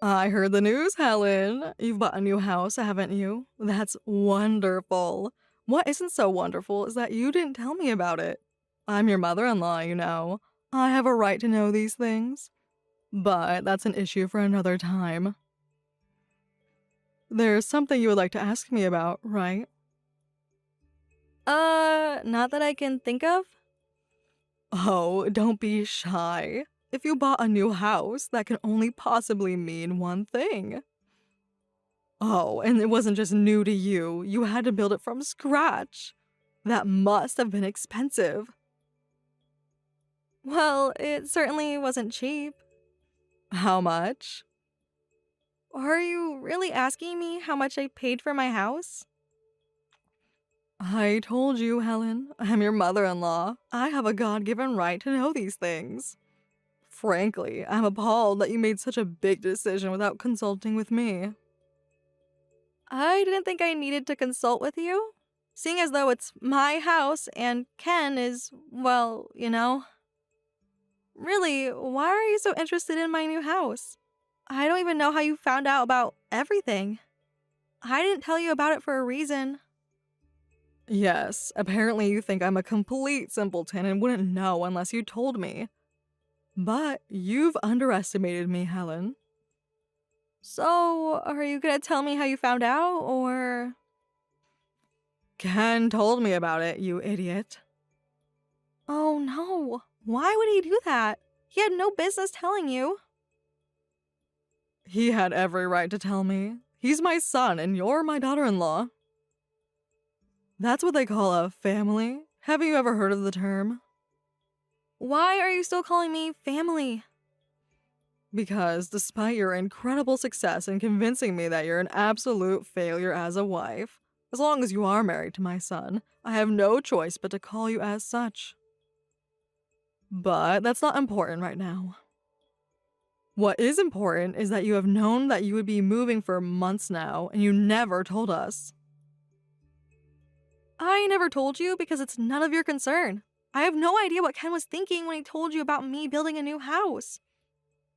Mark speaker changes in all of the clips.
Speaker 1: I heard the news, Helen. You've bought a new house, haven't you? That's wonderful. What isn't so wonderful is that you didn't tell me about it. I'm your mother in law, you know. I have a right to know these things. But that's an issue for another time. There's something you would like to ask me about, right? Not that I can think of. Oh, don't be shy. If you bought a new house, that can only possibly mean one thing. Oh, and it wasn't just new to you. You had to build it from scratch. That must have been expensive. Well, it certainly wasn't cheap. How much? Are you really asking me how much I paid for my house? I told you, Helen. I'm your mother in law. I have a God given right to know these things. Frankly, I'm appalled that you made such a big decision without consulting with me. I didn't think I needed to consult with you, seeing as though it's my house and Ken is, well, you know. Really, why are you so interested in my new house? I don't even know how you found out about everything. I didn't tell you about it for a reason. Yes, apparently you think I'm a complete simpleton and wouldn't know unless you told me. But you've underestimated me, Helen. So, are you gonna tell me how you found out, or? Ken told me about it, you idiot. Oh no, why would he do that? He had no business telling you. He had every right to tell me. He's my son and you're my daughter-in-law. That's what they call a family. Have you ever heard of the term? Why are you still calling me family? Because despite your incredible success in convincing me that you're an absolute failure as a wife, as long as you are married to my son, I have no choice but to call you as such. But that's not important right now. What is important is that you have known that you would be moving for months now, and you never told us. I never told you because it's none of your concern. I have no idea what Ken was thinking when he told you about me building a new house.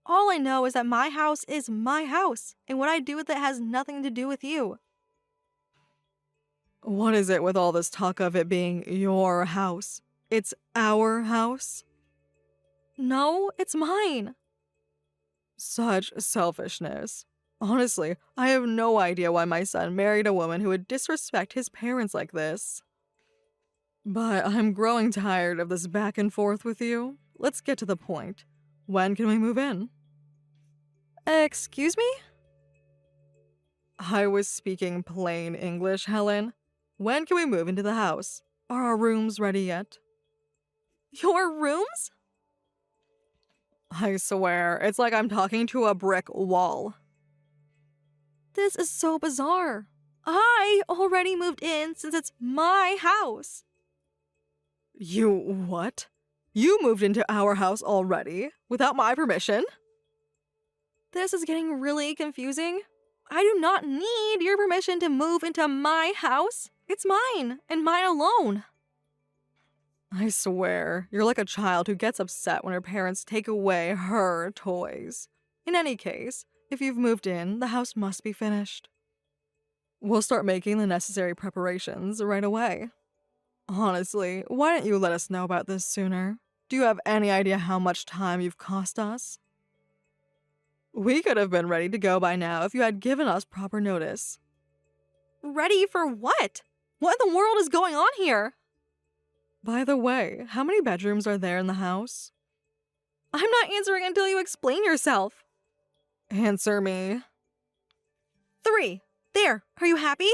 Speaker 1: All I know is that my house is my house, and what I do with it has nothing to do with you. What is it with all this talk of it being your house? It's our house? No, it's mine. Such selfishness. Honestly, I have no idea why my son married a woman who would disrespect his parents like this. But I'm growing tired of this back and forth with you. Let's get to the point. When can we move in? Excuse me? I was speaking plain English, Helen. When can we move into the house? Are our rooms ready yet? Your rooms? I swear, it's like I'm talking to a brick wall. This is so bizarre. I already moved in since it's my house. You what? You moved into our house already, without my permission? This is getting really confusing. I do not need your permission to move into my house. It's mine, and mine alone. I swear, you're like a child who gets upset when her parents take away her toys. In any case, if you've moved in, the house must be finished. We'll start making the necessary preparations right away. Honestly, why didn't you let us know about this sooner? Do you have any idea how much time you've cost us? We could have been ready to go by now if you had given us proper notice. Ready for what? What in the world is going on here? By the way, how many bedrooms are there in the house? I'm not answering until you explain yourself. Answer me. 3. There, are you happy?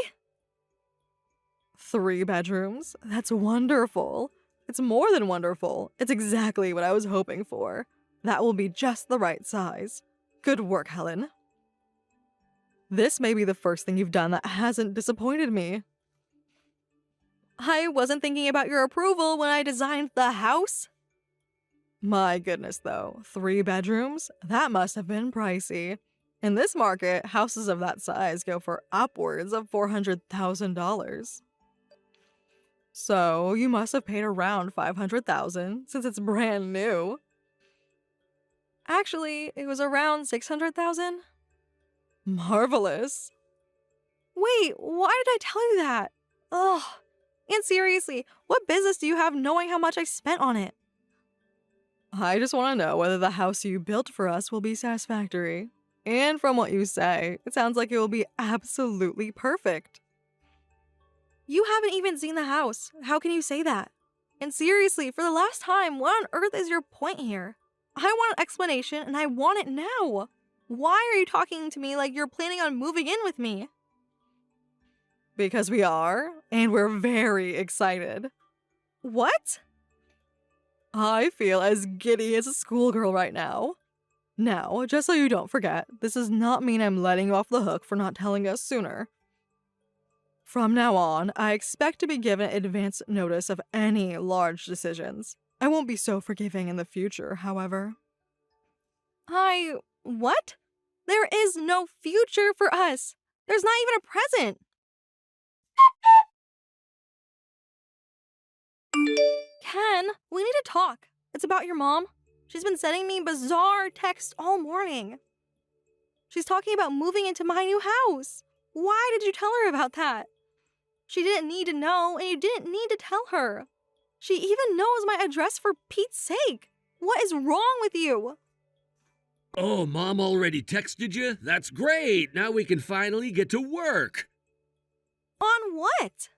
Speaker 1: 3 bedrooms? That's wonderful. It's more than wonderful. It's exactly what I was hoping for. That will be just the right size. Good work, Helen. This may be the first thing you've done that hasn't disappointed me. I wasn't thinking about your approval when I designed the house. My goodness, though. 3 bedrooms? That must have been pricey. In this market, houses of that size go for upwards of $400,000. So, you must have paid around $500,000 since it's brand new. Actually, it was around $600,000. Marvelous. Wait, why did I tell you that? Ugh. And seriously, what business do you have knowing how much I spent on it? I just want to know whether the house you built for us will be satisfactory. And from what you say, it sounds like it will be absolutely perfect. You haven't even seen the house. How can you say that? And seriously, for the last time, what on earth is your point here? I want an explanation and I want it now. Why are you talking to me like you're planning on moving in with me? Because we are, and we're very excited. What? I feel as giddy as a schoolgirl right now. Now, just so you don't forget, this does not mean I'm letting you off the hook for not telling us sooner. From now on, I expect to be given advance notice of any large decisions. I won't be so forgiving in the future, however. What? There is no future for us. There's not even a present. Ken, we need to talk. It's about your mom. She's been sending me bizarre texts all morning. She's talking about moving into my new house. Why did you tell her about that? She didn't need to know, and you didn't need to tell her. She even knows my address for Pete's sake. What is wrong with you?
Speaker 2: Oh, Mom already texted you? That's great! Now we can finally get to work!
Speaker 1: On what?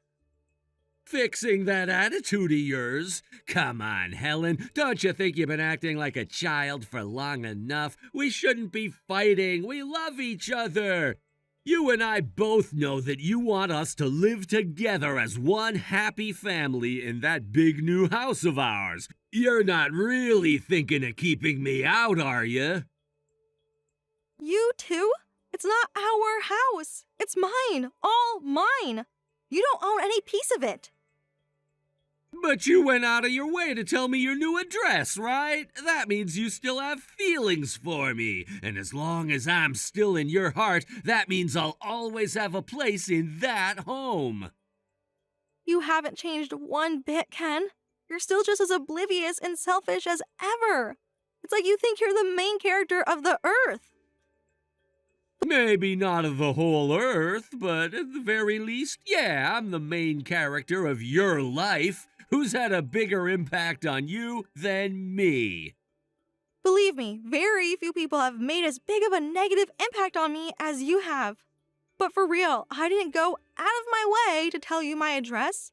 Speaker 2: Fixing that attitude of yours. Come on, Helen. Don't you think you've been acting like a child for long enough? We shouldn't be fighting. We love each other. You and I both know that you want us to live together as one happy family in that big new house of ours. You're not really thinking of keeping me out, are you?
Speaker 1: You too? It's not our house. It's mine. All mine. You don't own any piece of it.
Speaker 2: But you went out of your way to tell me your new address, right? That means you still have feelings for me. And as long as I'm still in your heart, that means I'll always have a place in that home.
Speaker 1: You haven't changed one bit, Ken. You're still just as oblivious and selfish as ever. It's like you think you're the main character of the Earth.
Speaker 2: Maybe not of the whole Earth, but at the very least, yeah, I'm the main character of your life. Who's had a bigger impact on you than me?
Speaker 1: Believe me, very few people have made as big of a negative impact on me as you have. But for real, I didn't go out of my way to tell you my address.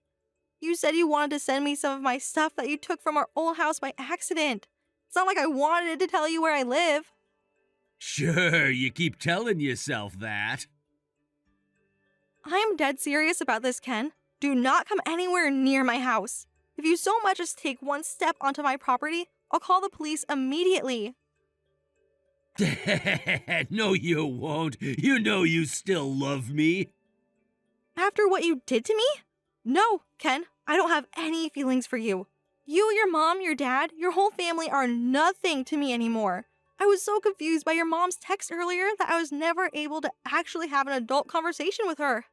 Speaker 1: You said you wanted to send me some of my stuff that you took from our old house by accident. It's not like I wanted to tell you where I live.
Speaker 2: Sure, you keep telling yourself that.
Speaker 1: I am dead serious about this, Ken. Do not come anywhere near my house. If you so much as take one step onto my property, I'll call the police immediately.
Speaker 2: No, you won't. You know you still love me.
Speaker 1: After what you did to me? No, Ken, I don't have any feelings for you. You, your mom, your dad, your whole family are nothing to me anymore. I was so confused by your mom's text earlier that I was never able to actually have an adult conversation with her.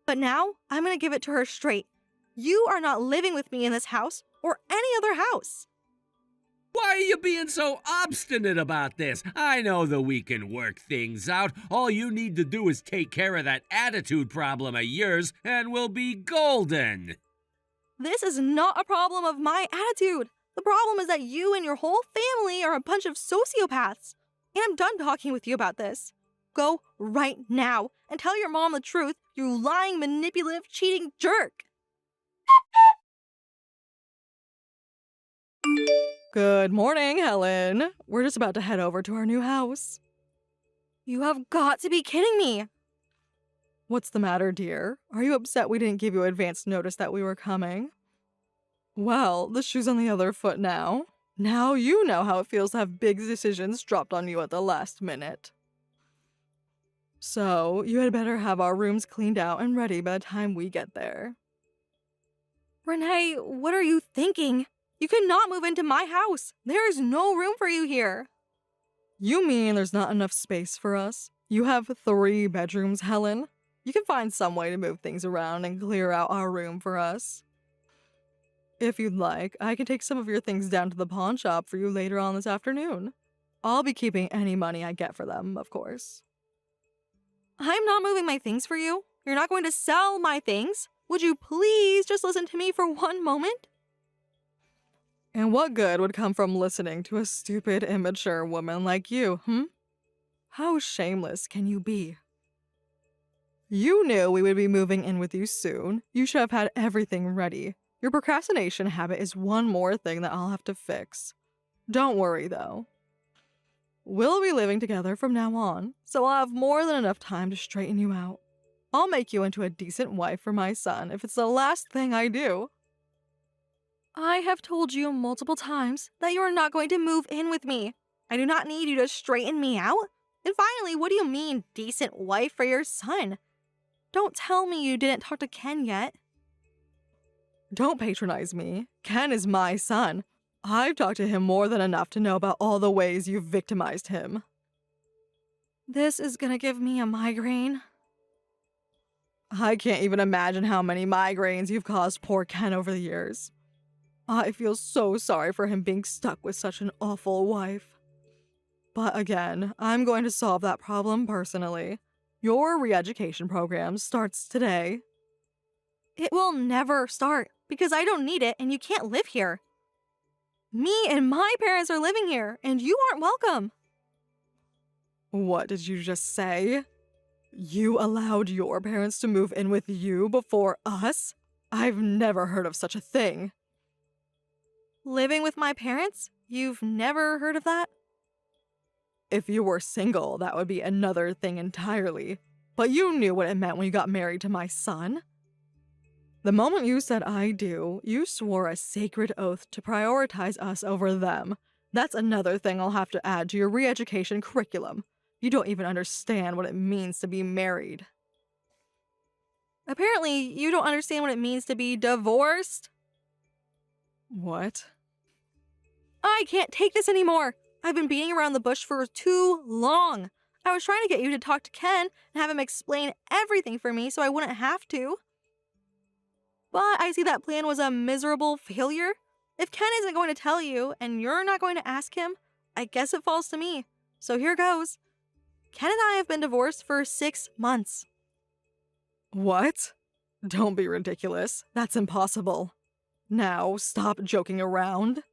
Speaker 1: But now, I'm gonna give it to her straight. You are not living with me in this house or any other house.
Speaker 2: Why are you being so obstinate about this? I know that we can work things out. All you need to do is take care of that attitude problem of yours, and we'll be golden.
Speaker 1: This is not a problem of my attitude. The problem is that you and your whole family are a bunch of sociopaths. And I'm done talking with you about this. Go right now and tell your mom the truth, you lying, manipulative, cheating jerk. Good morning, Helen. We're just about to head over to our new house. You have got to be kidding me. What's the matter, dear? Are you upset we didn't give you advance notice that we were coming? Well, the shoe's on the other foot now. Now you know how it feels to have big decisions dropped on you at the last minute. So, you had better have our rooms cleaned out and ready by the time we get there. Renee, what are you thinking? You cannot move into my house. There is no room for you here. You mean there's not enough space for us? You have 3 bedrooms, Helen. You can find some way to move things around and clear out our room for us. If you'd like, I can take some of your things down to the pawn shop for you later on this afternoon. I'll be keeping any money I get for them, of course. I'm not moving my things for you. You're not going to sell my things. Would you please just listen to me for one moment? And what good would come from listening to a stupid, immature woman like you, How shameless can you be? You knew we would be moving in with you soon. You should have had everything ready. Your procrastination habit is one more thing that I'll have to fix. Don't worry, though. We'll be living together from now on, so I'll have more than enough time to straighten you out. I'll make you into a decent wife for my son if it's the last thing I do. I have told you multiple times that you are not going to move in with me. I do not need you to straighten me out. And finally, what do you mean, decent wife for your son? Don't tell me you didn't talk to Ken yet. Don't patronize me. Ken is my son. I've talked to him more than enough to know about all the ways you've victimized him. This is gonna give me a migraine. I can't even imagine how many migraines you've caused poor Ken over the years. I feel so sorry for him being stuck with such an awful wife. But again, I'm going to solve that problem personally. Your re-education program starts today. It will never start because I don't need it and you can't live here. Me and my parents are living here and you aren't welcome. What did you just say? You allowed your parents to move in with you before us? I've never heard of such a thing. Living with my parents? You've never heard of that? If you were single, that would be another thing entirely. But you knew what it meant when you got married to my son. The moment you said I do, you swore a sacred oath to prioritize us over them. That's another thing I'll have to add to your re-education curriculum. You don't even understand what it means to be married. Apparently, you don't understand what it means to be divorced. What? I can't take this anymore. I've been beating around the bush for too long. I was trying to get you to talk to Ken and have him explain everything for me so I wouldn't have to. But I see that plan was a miserable failure. If Ken isn't going to tell you and you're not going to ask him, I guess it falls to me. So here goes. Ken and I have been divorced for 6 months. What? Don't be ridiculous. That's impossible. Now, stop joking around.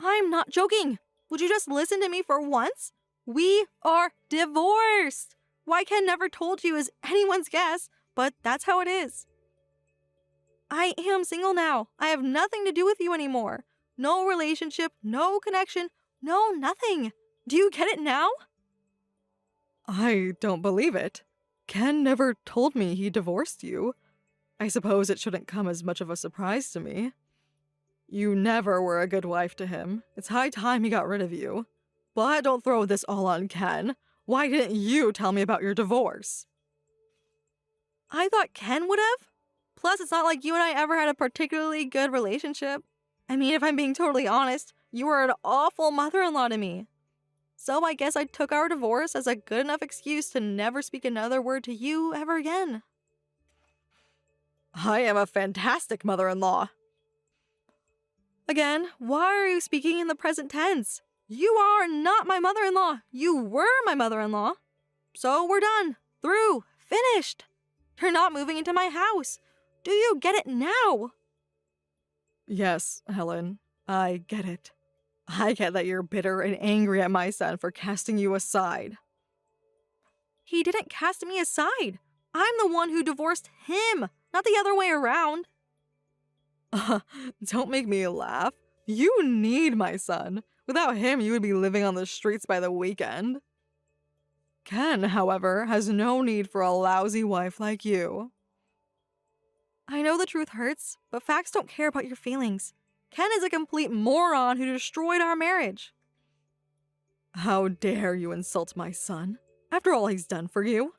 Speaker 1: I'm not joking. Would you just listen to me for once? We are divorced. Why Ken never told you is anyone's guess, but that's how it is. I am single now. I have nothing to do with you anymore. No relationship, no connection, no nothing. Do you get it now? I don't believe it. Ken never told me he divorced you. I suppose it shouldn't come as much of a surprise to me. You never were a good wife to him. It's high time he got rid of you. But don't throw this all on Ken. Why didn't you tell me about your divorce? I thought Ken would have. Plus, it's not like you and I ever had a particularly good relationship. I mean, if I'm being totally honest, you were an awful mother-in-law to me. So I guess I took our divorce as a good enough excuse to never speak another word to you ever again. I am a fantastic mother-in-law. Again, why are you speaking in the present tense? You are not my mother-in-law. You were my mother-in-law. So we're done. Through. Finished. You're not moving into my house. Do you get it now? Yes, Helen. I get it. I get that you're bitter and angry at my son for casting you aside. He didn't cast me aside. I'm the one who divorced him, not the other way around. Don't make me laugh. You need my son. Without him, you would be living on the streets by the weekend. Ken, however, has no need for a lousy wife like you. I know the truth hurts, but facts don't care about your feelings. Ken is a complete moron who destroyed our marriage. How dare you insult my son, after all he's done for you?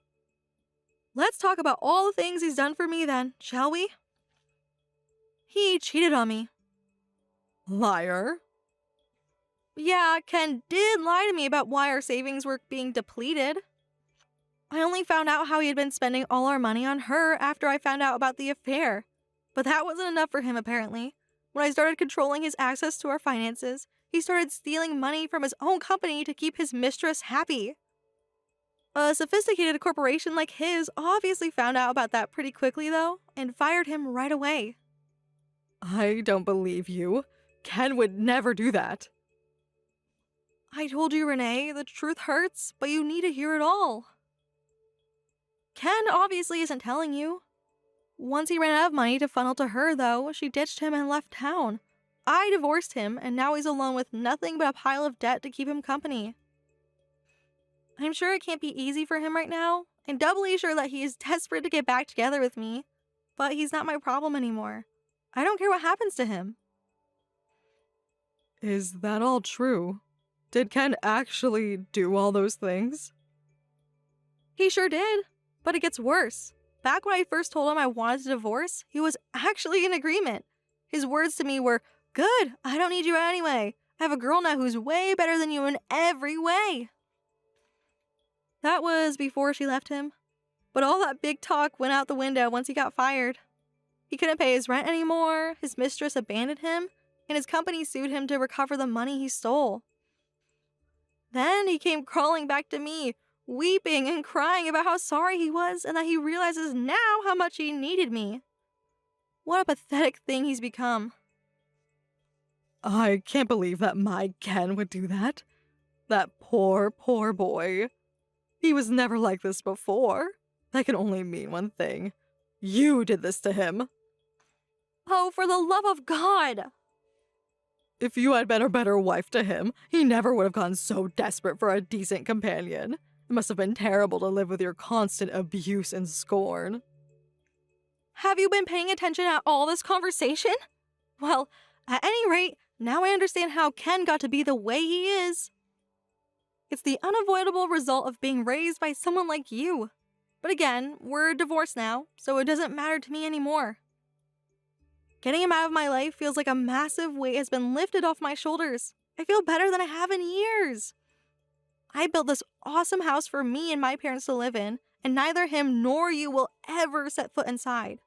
Speaker 1: Let's talk about all the things he's done for me then, shall we? He cheated on me. Liar. Yeah, Ken did lie to me about why our savings were being depleted. I only found out how he had been spending all our money on her after I found out about the affair. But that wasn't enough for him, apparently. When I started controlling his access to our finances, he started stealing money from his own company to keep his mistress happy. A sophisticated corporation like his obviously found out about that pretty quickly, though, and fired him right away. I don't believe you. Ken would never do that. I told you, Renee, the truth hurts, but you need to hear it all. Ken obviously isn't telling you. Once he ran out of money to funnel to her, though, she ditched him and left town. I divorced him, and now he's alone with nothing but a pile of debt to keep him company. I'm sure it can't be easy for him right now, and doubly sure that he is desperate to get back together with me, but he's not my problem anymore. I don't care what happens to him. Is that all true? Did Ken actually do all those things? He sure did, but it gets worse. Back when I first told him I wanted a divorce, he was actually in agreement. His words to me were, "Good, I don't need you anyway. I have a girl now who's way better than you in every way." That was before she left him. But all that big talk went out the window once he got fired. He couldn't pay his rent anymore, his mistress abandoned him, and his company sued him to recover the money he stole. Then he came crawling back to me, weeping and crying about how sorry he was and that he realizes now how much he needed me. What a pathetic thing he's become. I can't believe that my Ken would do that. That poor, poor boy. He was never like this before. That can only mean one thing. You did this to him. Oh, for the love of God! If you had been a better wife to him, he never would have gone so desperate for a decent companion. It must have been terrible to live with your constant abuse and scorn. Have you been paying attention at all this conversation? Well, at any rate, now I understand how Ken got to be the way he is. It's the unavoidable result of being raised by someone like you. But again, we're divorced now, so it doesn't matter to me anymore. Getting him out of my life feels like a massive weight has been lifted off my shoulders. I feel better than I have in years. I built this awesome house for me and my parents to live in, and neither him nor you will ever set foot inside.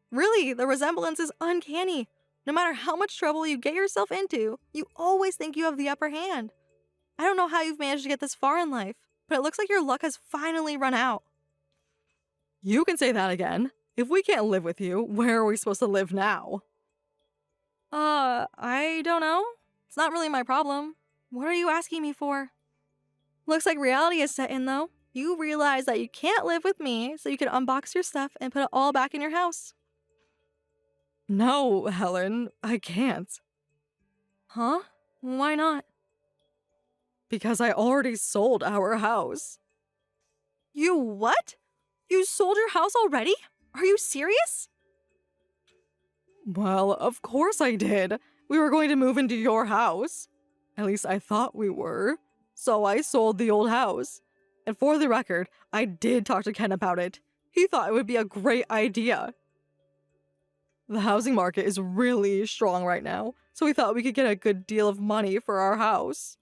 Speaker 1: Really, the resemblance is uncanny. No matter how much trouble you get yourself into, you always think you have the upper hand. I don't know how you've managed to get this far in life, but it looks like your luck has finally run out. You can say that again. If we can't live with you, where are we supposed to live now? I don't know. It's not really my problem. What are you asking me for? Looks like reality is set in, though. You realize that you can't live with me, so you can unbox your stuff and put it all back in your house. No, Helen, I can't. Huh? Why not? Because I already sold our house. You what? You sold your house already? Are you serious? Well, of course I did. We were going to move into your house. At least I thought we were. So I sold the old house. And for the record, I did talk to Ken about it. He thought it would be a great idea. The housing market is really strong right now, so we thought we could get a good deal of money for our house.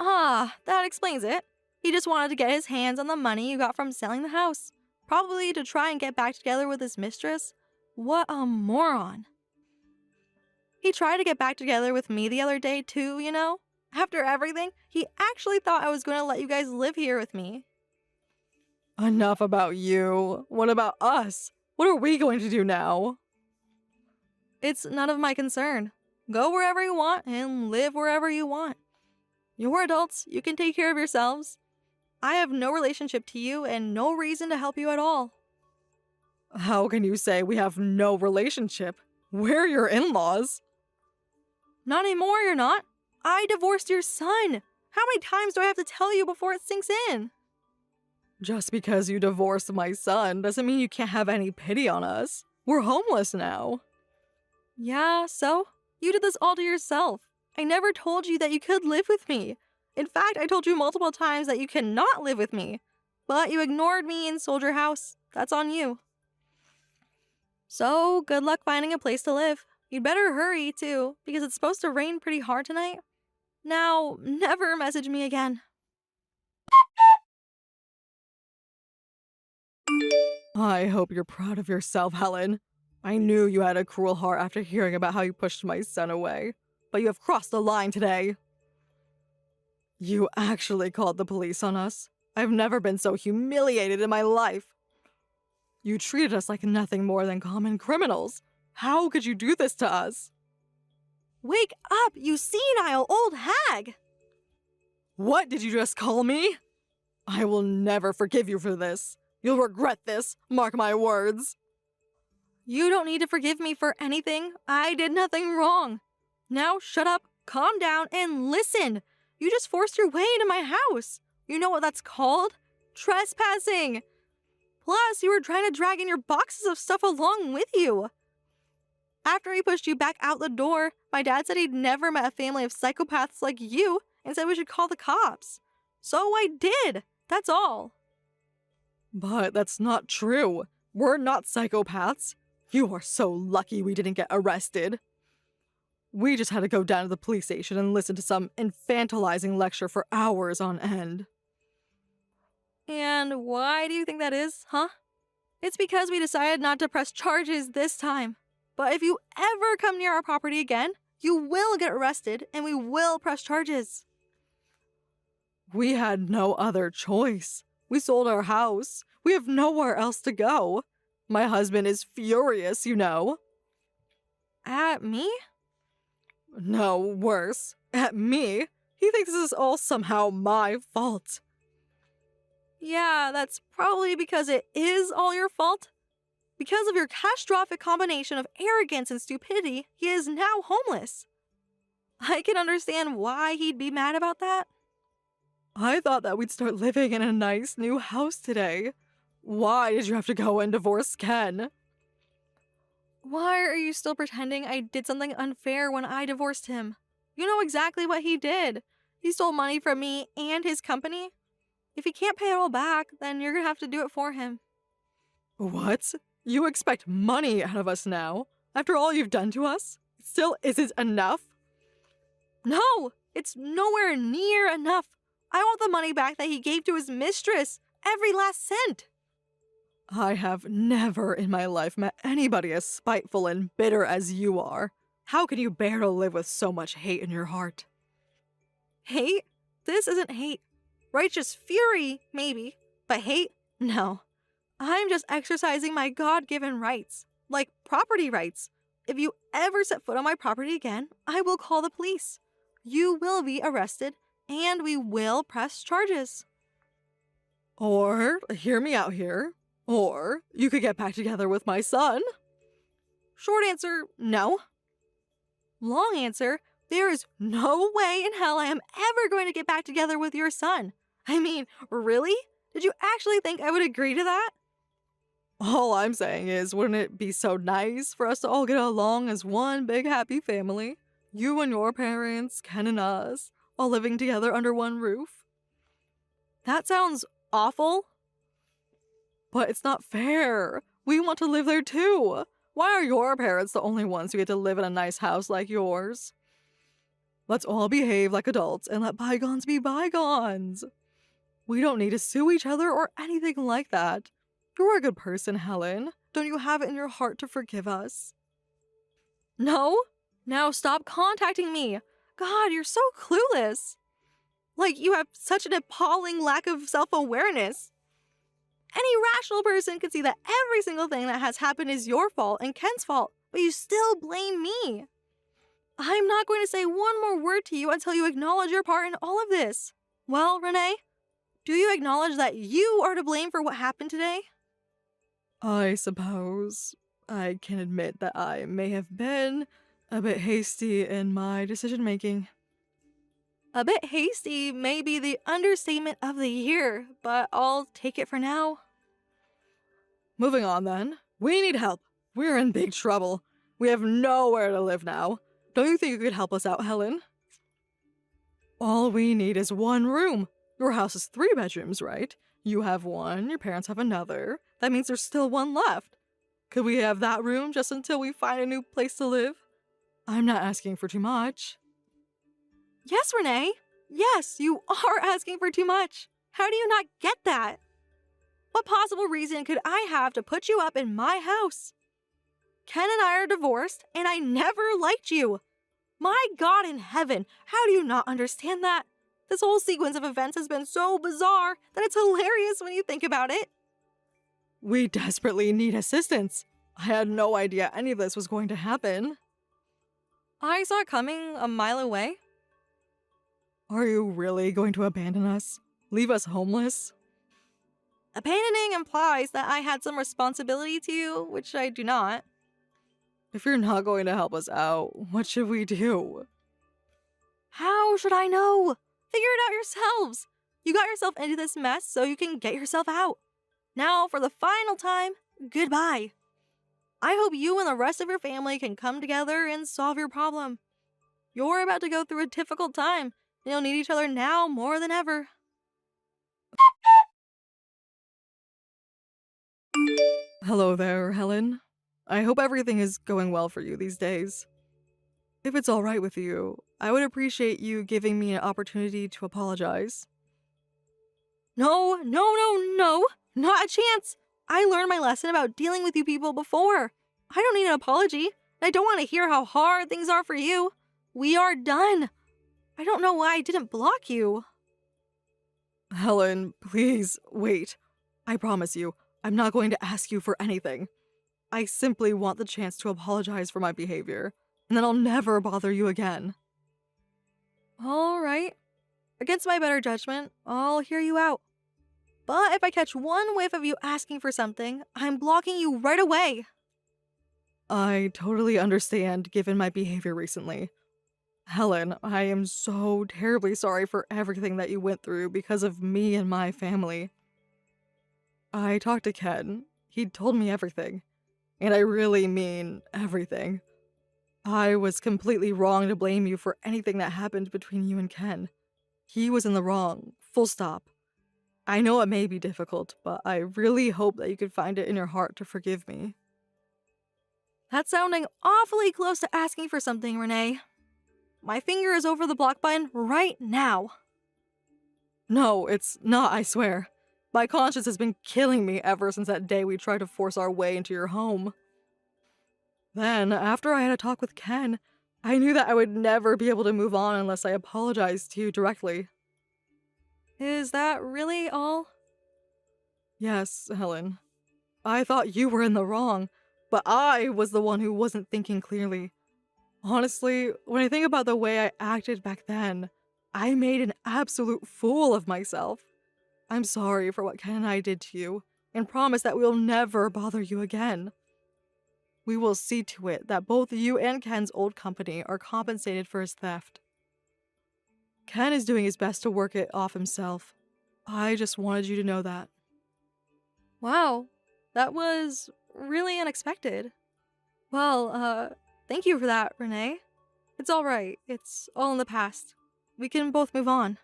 Speaker 1: Ah, that explains it. He just wanted to get his hands on the money you got from selling the house. Probably to try and get back together with his mistress. What a moron. He tried to get back together with me the other day too, you know? After everything, he actually thought I was going to let you guys live here with me. Enough about you. What about us? What are we going to do now? It's none of my concern. Go wherever you want and live wherever you want. You're adults. You can take care of yourselves. I have no relationship to you and no reason to help you at all. How can you say we have no relationship? We're your in-laws. Not anymore, you're not. I divorced your son. How many times do I have to tell you before it sinks in? Just because you divorced my son doesn't mean you can't have any pity on us. We're homeless now. Yeah, so? You did this all to yourself. I never told you that you could live with me. In fact, I told you multiple times that you cannot live with me. But you ignored me and sold your house. That's on you. So, good luck finding a place to live. You'd better hurry, too, because it's supposed to rain pretty hard tonight. Now, never message me again. I hope you're proud of yourself, Helen. I knew you had a cruel heart after hearing about how you pushed my son away. But you have crossed the line today. You actually called the police on us. I've never been so humiliated in my life. You treated us like nothing more than common criminals. How could you do this to us? Wake up, you senile old hag! What did you just call me? I will never forgive you for this. You'll regret this, mark my words. You don't need to forgive me for anything. I did nothing wrong. Now shut up, calm down, and listen. You just forced your way into my house. You know what that's called? Trespassing. Plus, you were trying to drag in your boxes of stuff along with you. After he pushed you back out the door, my dad said he'd never met a family of psychopaths like you and said we should call the cops. So I did. That's all. But that's not true. We're not psychopaths. You are so lucky we didn't get arrested. We just had to go down to the police station and listen to some infantilizing lecture for hours on end. And why do you think that is, huh? It's because we decided not to press charges this time. But if you ever come near our property again, you will get arrested and we will press charges. We had no other choice. We sold our house. We have nowhere else to go. My husband is furious, you know. At me? No, worse. At me. He thinks this is all somehow my fault. Yeah, that's probably because it is all your fault. Because of your catastrophic combination of arrogance and stupidity, he is now homeless. I can understand why he'd be mad about that. I thought that we'd start living in a nice new house today. Why did you have to go and divorce Ken? Why are you still pretending I did something unfair when I divorced him? You know exactly what he did. He stole money from me and his company. If he can't pay it all back, then you're gonna have to do it for him. What? You expect money out of us now? After all you've done to us? It still isn't enough? No! It's nowhere near enough. I want the money back that he gave to his mistress. Every last cent. I have never in my life met anybody as spiteful and bitter as you are. How can you bear to live with so much hate in your heart? Hate? This isn't hate. Righteous fury, maybe. But hate? No. I'm just exercising my God-given rights. Like property rights. If you ever set foot on my property again, I will call the police. You will be arrested, and we will press charges. Or, hear me out here, or you could get back together with my son. Short answer, no. Long answer, there is no way in hell I am ever going to get back together with your son. I mean, really? Did you actually think I would agree to that? All I'm saying is, wouldn't it be so nice for us to all get along as one big happy family? You and your parents, Ken and us, all living together under one roof? That sounds awful. But it's not fair. We want to live there too. Why are your parents the only ones who get to live in a nice house like yours? Let's all behave like adults and let bygones be bygones. We don't need to sue each other or anything like that. You're a good person, Helen. Don't you have it in your heart to forgive us? No? Now stop contacting me. God, you're so clueless. Like you have such an appalling lack of self-awareness. Any rational person could see that every single thing that has happened is your fault and Ken's fault, but you still blame me. I'm not going to say one more word to you until you acknowledge your part in all of this. Well, Renee, do you acknowledge that you are to blame for what happened today? I suppose I can admit that I may have been a bit hasty in my decision-making. A bit hasty may be the understatement of the year, but I'll take it for now. Moving on then. We need help. We're in big trouble. We have nowhere to live now. Don't you think you could help us out, Helen? All we need is one room. Your house is 3 bedrooms, right? You have one, your parents have another. That means there's still one left. Could we have that room just until we find a new place to live? I'm not asking for too much. Yes, Renee. Yes, you are asking for too much. How do you not get that? What possible reason could I have to put you up in my house? Ken and I are divorced, and I never liked you. My God in heaven, how do you not understand that? This whole sequence of events has been so bizarre that it's hilarious when you think about it. We desperately need assistance. I had no idea any of this was going to happen. I saw it coming a mile away. Are you really going to abandon us? Leave us homeless? Abandoning implies that I had some responsibility to you, which I do not. If you're not going to help us out, what should we do? How should I know? Figure it out yourselves. You got yourself into this mess so you can get yourself out. Now, for the final time, goodbye. I hope you and the rest of your family can come together and solve your problem. You're about to go through a difficult time, and you'll need each other now more than ever. Hello there, Helen. I hope everything is going well for you these days. If it's alright with you, I would appreciate you giving me an opportunity to apologize. No, not a chance! I learned my lesson about dealing with you people before. I don't need an apology, and I don't want to hear how hard things are for you. We are done. I don't know why I didn't block you. Helen, please, wait. I promise you, I'm not going to ask you for anything. I simply want the chance to apologize for my behavior, and then I'll never bother you again. Alright. Against my better judgment, I'll hear you out. But if I catch one whiff of you asking for something, I'm blocking you right away. I totally understand given my behavior recently. Helen, I am so terribly sorry for everything that you went through because of me and my family. I talked to Ken. He told me everything. And I really mean everything. I was completely wrong to blame you for anything that happened between you and Ken. He was in the wrong, full stop. I know it may be difficult, but I really hope that you can find it in your heart to forgive me. That's sounding awfully close to asking for something, Renee. My finger is over the block button right now. No, it's not, I swear. My conscience has been killing me ever since that day we tried to force our way into your home. Then, after I had a talk with Ken, I knew that I would never be able to move on unless I apologized to you directly. Is that really all? Yes, Helen. I thought you were in the wrong, but I was the one who wasn't thinking clearly. Honestly, when I think about the way I acted back then, I made an absolute fool of myself. I'm sorry for what Ken and I did to you, and promise that we'll never bother you again. We will see to it that both you and Ken's old company are compensated for his theft. Ken is doing his best to work it off himself. I just wanted you to know that. Wow, that was really unexpected. Well, thank you for that, Renee. It's alright. It's all in the past. We can both move on.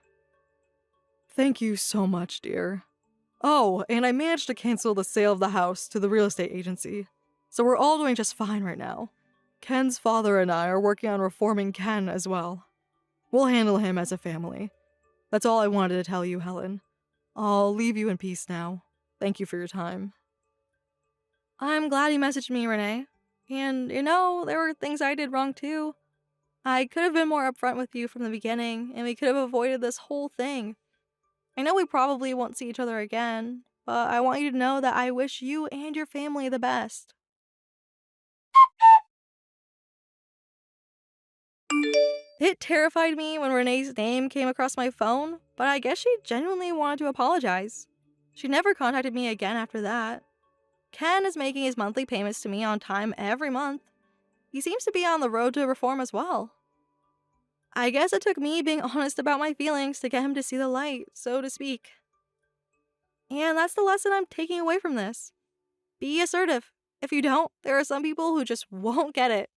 Speaker 1: Thank you so much, dear. Oh, and I managed to cancel the sale of the house to the real estate agency. So we're all doing just fine right now. Ken's father and I are working on reforming Ken as well. We'll handle him as a family. That's all I wanted to tell you, Helen. I'll leave you in peace now. Thank you for your time. I'm glad you messaged me, Renee. And, there were things I did wrong too. I could have been more upfront with you from the beginning, and we could have avoided this whole thing. I know we probably won't see each other again, but I want you to know that I wish you and your family the best. It terrified me when Renee's name came across my phone, but I guess she genuinely wanted to apologize. She never contacted me again after that. Ken is making his monthly payments to me on time every month. He seems to be on the road to reform as well. I guess it took me being honest about my feelings to get him to see the light, so to speak. And that's the lesson I'm taking away from this. Be assertive. If you don't, there are some people who just won't get it.